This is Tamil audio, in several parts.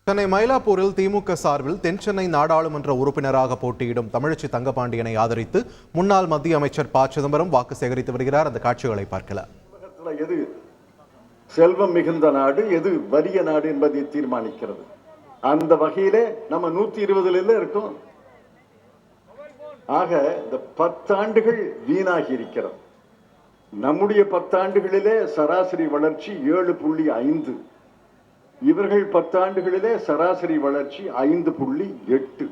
சென்னை மயிலாப்பூரில் திமுக சார்பில் தென் சென்னை நாடாளுமன்ற உறுப்பினராக போட்டியிடும் தமிழச்சி தங்கபாண்டியனை ஆதரித்து முன்னாள் மத்திய அமைச்சர் ப. சிதம்பரம் வாக்கு சேகரித்து வருகிறார். அந்த காட்சிகளை பார்க்கலாம். எது செல்வம் மிகுந்த நாடு, எது வறிய நாடு என்பதை தீர்மானிக்கிறது. அந்த வகையிலே நம்ம 120 இருக்கோம். ஆக இந்த 10 ஆண்டுகள் வீணாகி இருக்கிறது. நம்முடைய 10 ஆண்டுகளிலே சராசரி வளர்ச்சி 7.5, இவர்கள் 10 ஆண்டுகளிலே சராசரி வளர்ச்சி 5.8.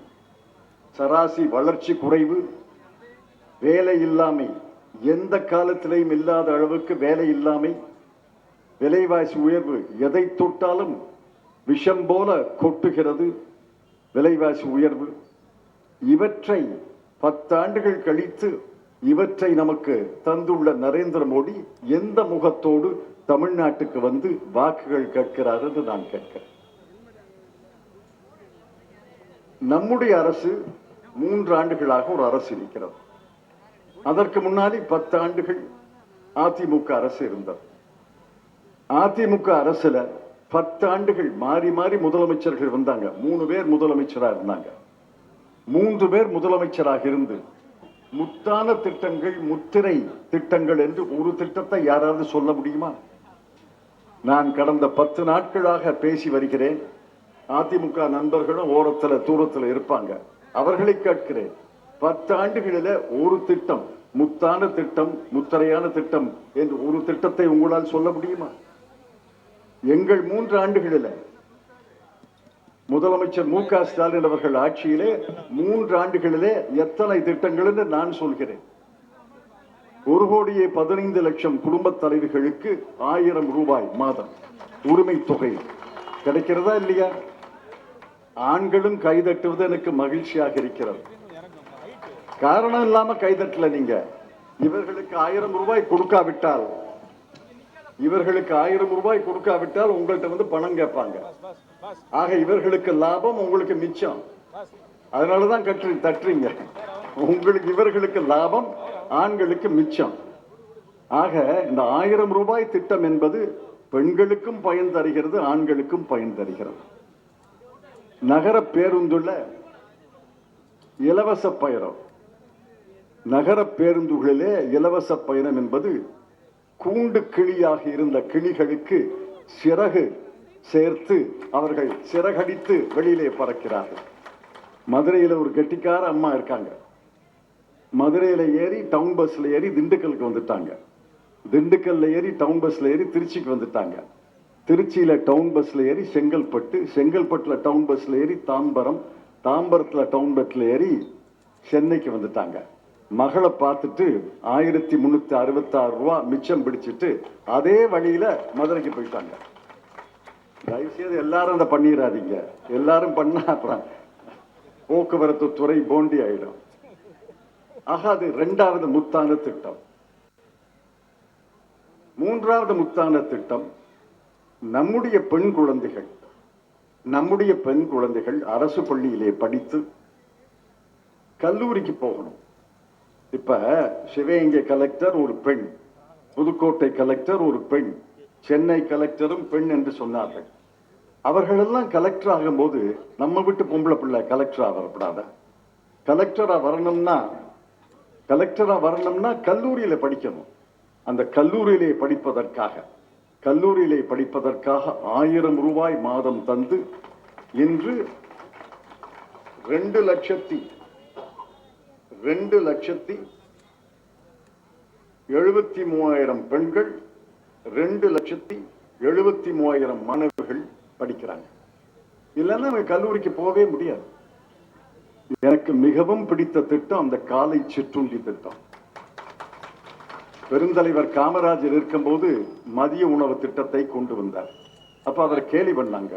சராசரி வளர்ச்சி குறைவு, வேலை இல்லாமை எந்த காலத்திலையும் இல்லாத அளவுக்கு வேலை இல்லாமை, விலைவாசி உயர்வு எதை தொட்டாலும் விஷம் போல கொட்டுகிறது. விலைவாசி உயர்வு இவற்றை 10 ஆண்டுகள் கழித்து இவற்றை நமக்கு தந்துள்ள நரேந்திர மோடி எந்த முகத்தோடு தமிழ்நாட்டுக்கு வந்து வாக்குகள் கேட்கிறார் என்று நான் கேட்கிறேன். நம்முடைய அரசு 3 ஆண்டுகளாக ஒரு அரசு இருக்கிறது. அதற்கு முன்னாடி 10 ஆண்டுகள் அதிமுக அரசு இருந்தது. அதிமுக அரசுல 10 ஆண்டுகள் மாறி மாறி முதலமைச்சர்கள் வந்தாங்க. 3 பேர் முதலமைச்சராக இருந்தாங்க. 3 பேர் முதலமைச்சராக இருந்து முத்தான திட்டங்கள், முத்திரை திட்டங்கள் என்று ஒரு திட்டத்தை யாராவது சொல்ல முடியுமா? நான் கடந்த 10 நாட்களாக பேசி வருகிறேன். அதிமுக நண்பர்களும் ஓரத்தில் தூரத்தில் இருப்பாங்க. அவர்களை கேட்கிறேன், 10 ஆண்டுகளில் ஒரு திட்டம், முத்தான திட்டம், முத்திரையான திட்டம் என்று ஒரு திட்டத்தை உங்களால் சொல்ல முடியுமா? எங்கள் 3 ஆண்டுகளில் முதலமைச்சர் மு க ஸ்டாலின் அவர்கள் ஆட்சியிலே 3 ஆண்டுகளிலே எத்தனை திட்டங்கள் என்று நான் சொல்கிறேன். 1,15,00,000 குடும்ப தலைவிகளுக்கு 1000 ரூபாய் மாதம் உரிமை தொகை கிடைக்கிறதா இல்லையா? ஆண்களும் கைதட்டுவது எனக்கு மகிழ்ச்சியாக இருக்கிறது. காரணம் இல்லாம கைதட்டல. நீங்க இவர்களுக்கு 1000 ரூபாய் கொடுக்காவிட்டால், உங்கள்கிட்ட வந்து பணம் கேட்பாங்க. ஆக இவர்களுக்கு லாபம், உங்களுக்கு மிச்சம். அதனாலதான் தட்டுறீங்க. இவர்களுக்கு லாபம், ஆண்களுக்கு மிச்சம். ஆக இந்த 1000 ரூபாய் திட்டம் என்பது பெண்களுக்கும் பயன் தருகிறது, ஆண்களுக்கும் பயன் தருகிறது. நகர பேருந்துல இலவச பயணம், நகர பேருந்துகளிலே இலவச பயணம் என்பது கூண்டு கிளியாக இருந்த கிளிகளுக்கு சிறகு சேர்த்து அவர்கள் சிறகடித்து வெளியிலே பறக்கிறார்கள். மதுரையில் ஒரு கெட்டிக்கார அம்மா இருக்காங்க. மதுரையில ஏறி டவுன் பஸ்ல ஏறி திண்டுக்கலுக்கு வந்துட்டாங்க. திண்டுக்கல்ல ஏறி டவுன் பஸ்ல ஏறி திருச்சிக்கு வந்துட்டாங்க. திருச்சியில டவுன் பஸ்ல ஏறி செங்கல்பட்டு, செங்கல்பட்டுல டவுன் பஸ்ல ஏறி தாம்பரம், தாம்பரத்துல டவுன் பஸ்ல ஏறி சென்னைக்கு வந்துட்டாங்க. மகளை பார்த்துட்டு 1366 ரூபாய் மிச்சம் பிடிச்சிட்டு அதே வழியில மதுரைக்கு போயிட்டாங்க. தயவுசெய்து எல்லாரும் அதை பண்ணிடாதீங்க. எல்லாரும் பண்ணா அப்புறம் போக்குவரத்து துறை போண்டி ஆயிடும். ஆக அது 2வது முத்தான திட்டம். 3வது முத்தான திட்டம், நம்முடைய பெண் குழந்தைகள் அரசு பள்ளியிலே படித்து கல்லூரிக்கு போகணும். இப்ப சிவகங்கை கலெக்டர் ஒரு பெண், புதுக்கோட்டை கலெக்டர் ஒரு பெண், சென்னை கலெக்டரும் பெண் என்று சொன்னார்கள். அவர்கள் எல்லாம் கலெக்டர் ஆகும் போது நம்ம விட்டு பொம்பளை பிள்ளை கலெக்டரா வரப்படாத? கலெக்டரா வரணும்னா கல்லூரியில படிக்கணும். அந்த கல்லூரியிலே படிப்பதற்காக 1000 ரூபாய் மாதம் தந்து இன்று 2,73,000 பெண்கள், 2,73,000 மாணவர்கள் படிக்கிறாங்க. இல்லைன்னா கல்லூரிக்கு போகவே முடியாது. எனக்கு மிகவும் பிடித்த திட்டம் அந்த காலை சிற்றுண்டி திட்டம். பெருந்தலைவர் காமராஜர் இருக்கும்போது மதிய உணவு திட்டத்தை கொண்டு வந்தார். அப்ப அவர் கேலி பண்ணாங்க.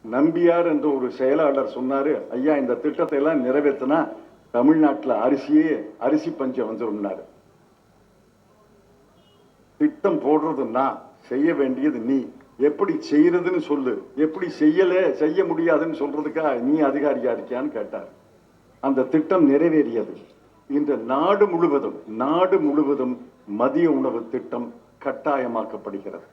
நம்பியார் என்ற ஒரு செயலாளர் சொன்னாரு, ஐயா இந்த திட்டத்தை எல்லாம் நிறைவேற்றினா தமிழ்நாட்டில் அரிசி பஞ்சம் வந்துரும்னாரு. திட்டம் போடுறது நான், செய்ய வேண்டியது நீ. எப்படி செய்யறதுன்னு சொல்லு, எப்படி செய்ய முடியாதுன்னு சொல்றதுக்கா நீ அதிகாரியா இருக்கியான்னு கேட்டார். அந்த திட்டம் நிறைவேறியது. இன்று நாடு முழுவதும் மதிய உணவு திட்டம் கட்டாயமாக்கப்படுகிறது.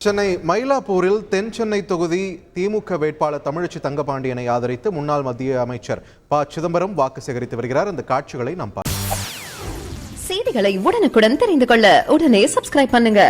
சென்னை மயிலாப்பூரில் தென் சென்னை தொகுதி திமுக வேட்பாளர் தமிழச்சி தங்கபாண்டியனை ஆதரித்து முன்னாள் மத்திய அமைச்சர் ப சிதம்பரம் வாக்கு சேகரித்து வருகிறார். அந்த காட்சிகளை நாம் பார்க்கலாம். செய்திகளை உடனுக்குடன் தெரிந்து கொள்ள உடனே சப்ஸ்கிரைப் பண்ணுங்க.